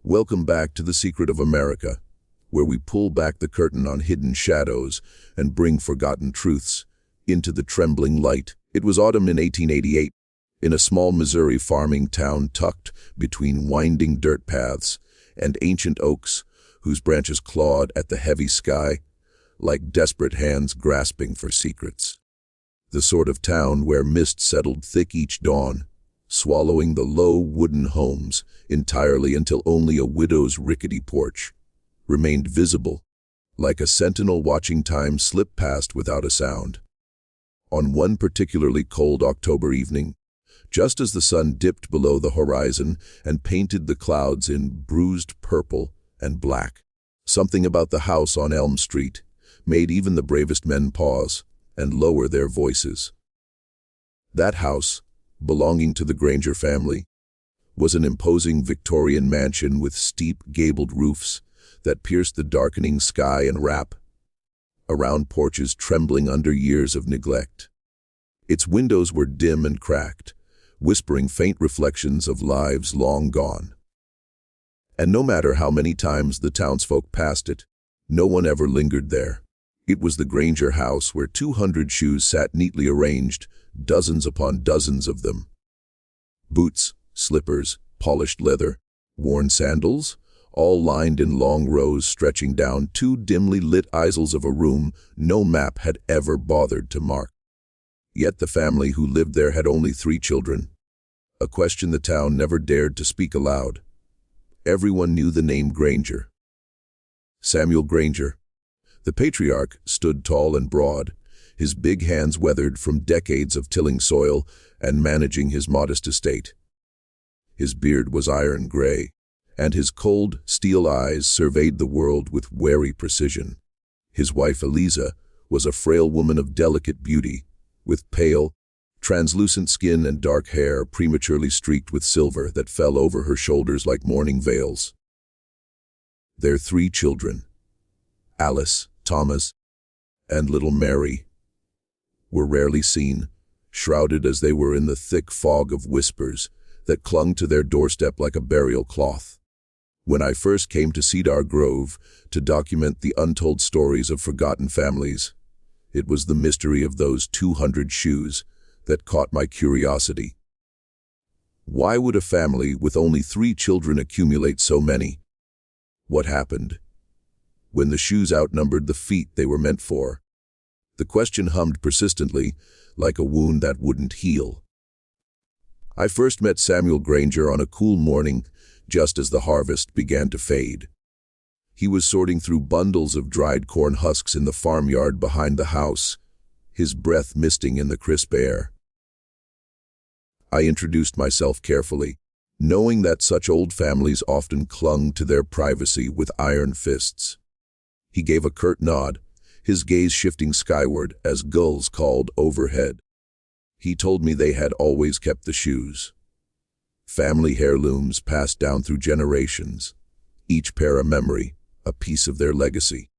Welcome back to The Secret of America, where we pull back the curtain on hidden shadows and bring forgotten truths into the trembling light. It was autumn in 1888, in a small Missouri farming town tucked between winding dirt paths and ancient oaks whose branches clawed at the heavy sky like desperate hands grasping for secrets. The sort of town where mist settled thick each dawn, swallowing the low wooden homes entirely until only a widow's rickety porch remained visible, like a sentinel watching time slip past without a sound. On one particularly cold October evening, just as the sun dipped below the horizon and painted the clouds in bruised purple and black, something about the house on Elm Street made even the bravest men pause and lower their voices. That house, belonging to the Granger family, was an imposing Victorian mansion with steep gabled roofs that pierced the darkening sky and wrap around porches trembling under years of neglect. Its windows were dim and cracked, whispering faint reflections of lives long gone. And no matter how many times the townsfolk passed it, no one ever lingered there. It was the Granger house where 200 shoes sat neatly arranged, dozens upon dozens of them. Boots, slippers, polished leather, worn sandals, all lined in long rows stretching down two dimly lit aisles of a room no map had ever bothered to mark. Yet the family who lived there had only 3 children, a question the town never dared to speak aloud. Everyone knew the name Granger. Samuel Granger, the patriarch, stood tall and broad, his big hands weathered from decades of tilling soil and managing his modest estate. His beard was iron gray, and his cold, steel eyes surveyed the world with wary precision. His wife Eliza was a frail woman of delicate beauty, with pale, translucent skin and dark hair prematurely streaked with silver that fell over her shoulders like mourning veils. Their 3 children, Alice, Thomas, and little Mary, were rarely seen, shrouded as they were in the thick fog of whispers that clung to their doorstep like a burial cloth. When I first came to Cedar Grove to document the untold stories of forgotten families, it was the mystery of those 200 shoes that caught my curiosity. Why would a family with only 3 children accumulate so many? What happened when the shoes outnumbered the feet they were meant for? The question hummed persistently, like a wound that wouldn't heal. I first met Samuel Granger on a cool morning, just as the harvest began to fade. He was sorting through bundles of dried corn husks in the farmyard behind the house, his breath misting in the crisp air. I introduced myself carefully, knowing that such old families often clung to their privacy with iron fists. He gave a curt nod, his gaze shifting skyward as gulls called overhead. He told me they had always kept the shoes. Family heirlooms passed down through generations, each pair a memory, a piece of their legacy.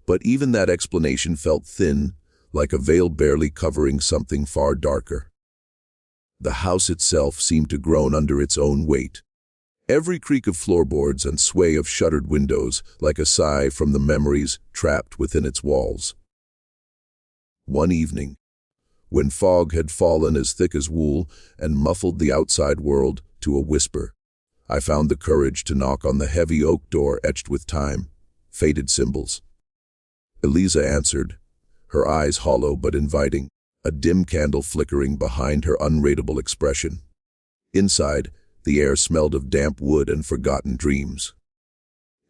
But even that explanation felt thin, like a veil barely covering something far darker. The house itself seemed to groan under its own weight. Every creak of floorboards and sway of shuttered windows like a sigh from the memories trapped within its walls. One evening, when fog had fallen as thick as wool and muffled the outside world to a whisper, I found the courage to knock on the heavy oak door etched with time, faded symbols. Eliza answered, her eyes hollow but inviting, a dim candle flickering behind her unreadable expression. Inside, the air smelled of damp wood and forgotten dreams.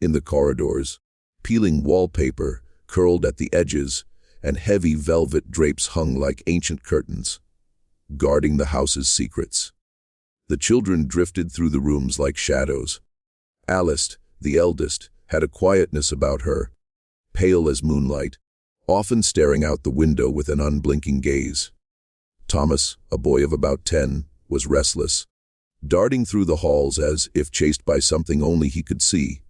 In the corridors, peeling wallpaper curled at the edges, and heavy velvet drapes hung like ancient curtains, guarding the house's secrets. The children drifted through the rooms like shadows. Alice, the eldest, had a quietness about her, pale as moonlight, often staring out the window with an unblinking gaze. Thomas, a boy of about 10, was restless, darting through the halls as if chased by something only he could see.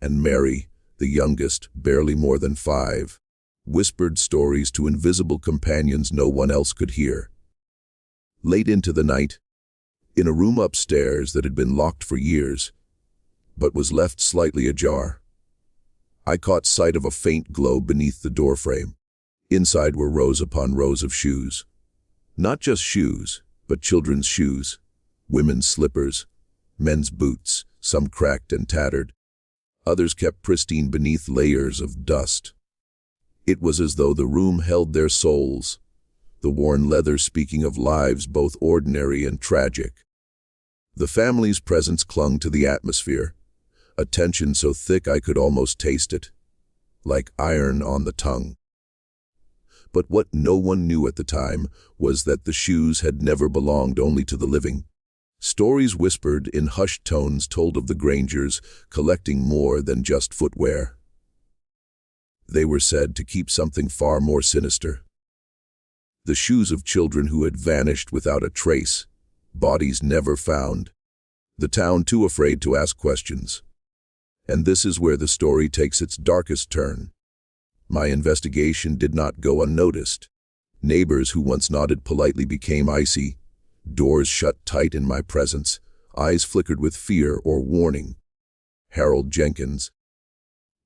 And Mary, the youngest, barely more than 5, whispered stories to invisible companions no one else could hear. Late into the night, in a room upstairs that had been locked for years, but was left slightly ajar. I caught sight of a faint glow beneath the doorframe. Inside were rows upon rows of shoes. Not just shoes, but children's shoes, women's slippers, men's boots, some cracked and tattered. Others kept pristine beneath layers of dust. It was as though the room held their souls, the worn leather speaking of lives both ordinary and tragic. The family's presence clung to the atmosphere, a tension so thick I could almost taste it, like iron on the tongue. But what no one knew at the time was that the shoes had never belonged only to the living. Stories whispered in hushed tones told of the Grangers collecting more than just footwear. They were said to keep something far more sinister. The shoes of children who had vanished without a trace, bodies never found. The town too afraid to ask questions. And this is where the story takes its darkest turn. My investigation did not go unnoticed. Neighbors who once nodded politely became icy. Doors shut tight in my presence. Eyes flickered with fear or warning. Harold Jenkins,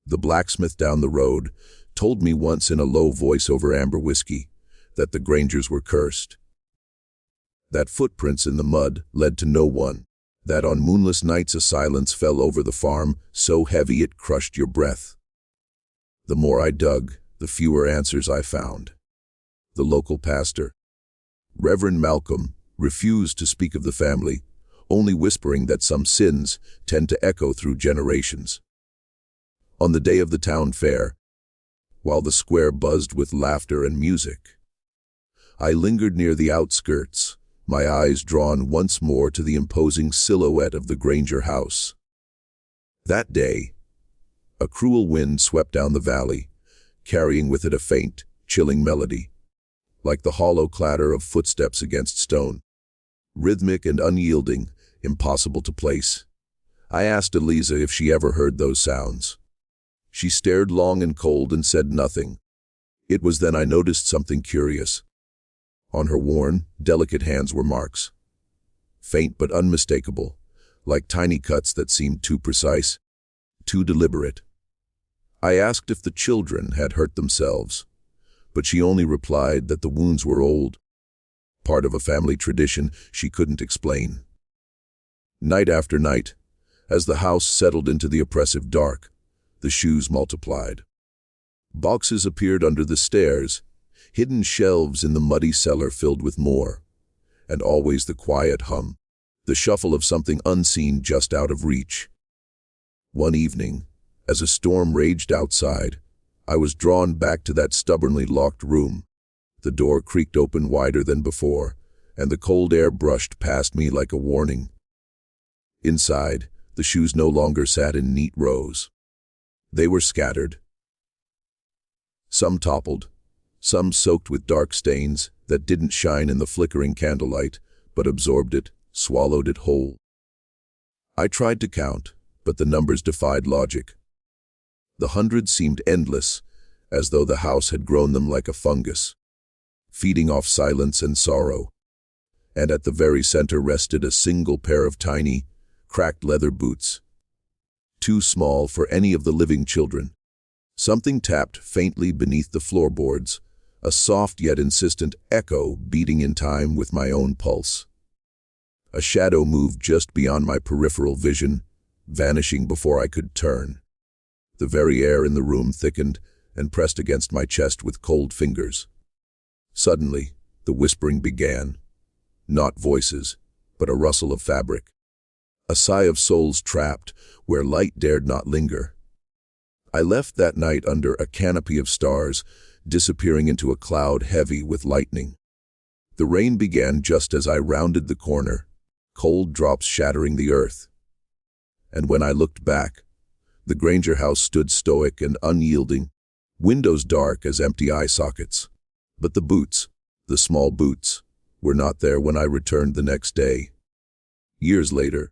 the blacksmith down the road, told me once in a low voice over amber whiskey that the Grangers were cursed. That footprints in the mud led to no one. That on moonless nights a silence fell over the farm, so heavy it crushed your breath. The more I dug, the fewer answers I found. The local pastor, Reverend Malcolm, refused to speak of the family, only whispering that some sins tend to echo through generations. On the day of the town fair, while the square buzzed with laughter and music, I lingered near the outskirts, my eyes drawn once more to the imposing silhouette of the Granger house. That day, a cruel wind swept down the valley, carrying with it a faint, chilling melody, like the hollow clatter of footsteps against stone. Rhythmic and unyielding, impossible to place. I asked Eliza if she ever heard those sounds. She stared long and cold and said nothing. It was then I noticed something curious. On her worn, delicate hands were marks. Faint but unmistakable, like tiny cuts that seemed too precise, too deliberate. I asked if the children had hurt themselves, but she only replied that the wounds were old, part of a family tradition she couldn't explain. Night after night, as the house settled into the oppressive dark, the shoes multiplied. Boxes appeared under the stairs, hidden shelves in the muddy cellar filled with more, and always the quiet hum, the shuffle of something unseen just out of reach. One evening, as a storm raged outside, I was drawn back to that stubbornly locked room. The door creaked open wider than before, and the cold air brushed past me like a warning. Inside, the shoes no longer sat in neat rows. They were scattered. Some toppled, some soaked with dark stains that didn't shine in the flickering candlelight, but absorbed it, swallowed it whole. I tried to count, but the numbers defied logic. The hundreds seemed endless, as though the house had grown them like a fungus, feeding off silence and sorrow. And at the very center rested a single pair of tiny, cracked leather boots, too small for any of the living children. Something tapped faintly beneath the floorboards, a soft yet insistent echo beating in time with my own pulse. A shadow moved just beyond my peripheral vision, vanishing before I could turn. The very air in the room thickened and pressed against my chest with cold fingers. Suddenly, the whispering began. Not voices, but a rustle of fabric. A sigh of souls trapped where light dared not linger. I left that night under a canopy of stars, disappearing into a cloud heavy with lightning. The rain began just as I rounded the corner, cold drops shattering the earth. And when I looked back, the Granger house stood stoic and unyielding, windows dark as empty eye sockets. But the boots, the small boots, were not there when I returned the next day. Years later,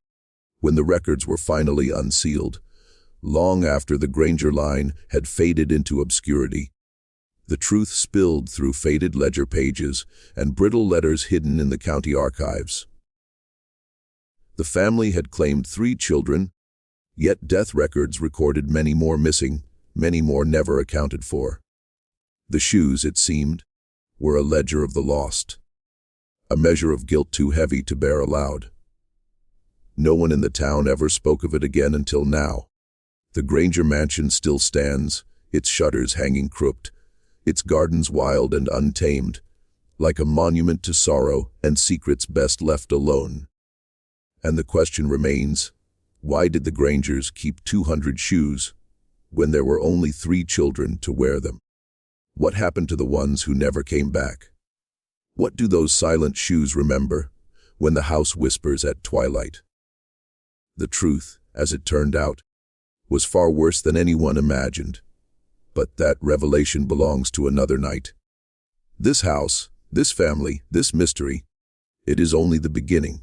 when the records were finally unsealed, long after the Granger line had faded into obscurity, the truth spilled through faded ledger pages and brittle letters hidden in the county archives. The family had claimed 3 children, Yet death records recorded many more missing, many more never accounted for. The shoes, it seemed, were a ledger of the lost, a measure of guilt too heavy to bear aloud. No one in the town ever spoke of it again until now. The Granger mansion still stands, its shutters hanging crooked, its gardens wild and untamed, like a monument to sorrow and secrets best left alone. And the question remains, why did the Grangers keep 200 shoes when there were only 3 children to wear them? What happened to the ones who never came back? What do those silent shoes remember when the house whispers at twilight? The truth, as it turned out, was far worse than anyone imagined. But that revelation belongs to another night. This house, this family, this mystery, it is only the beginning.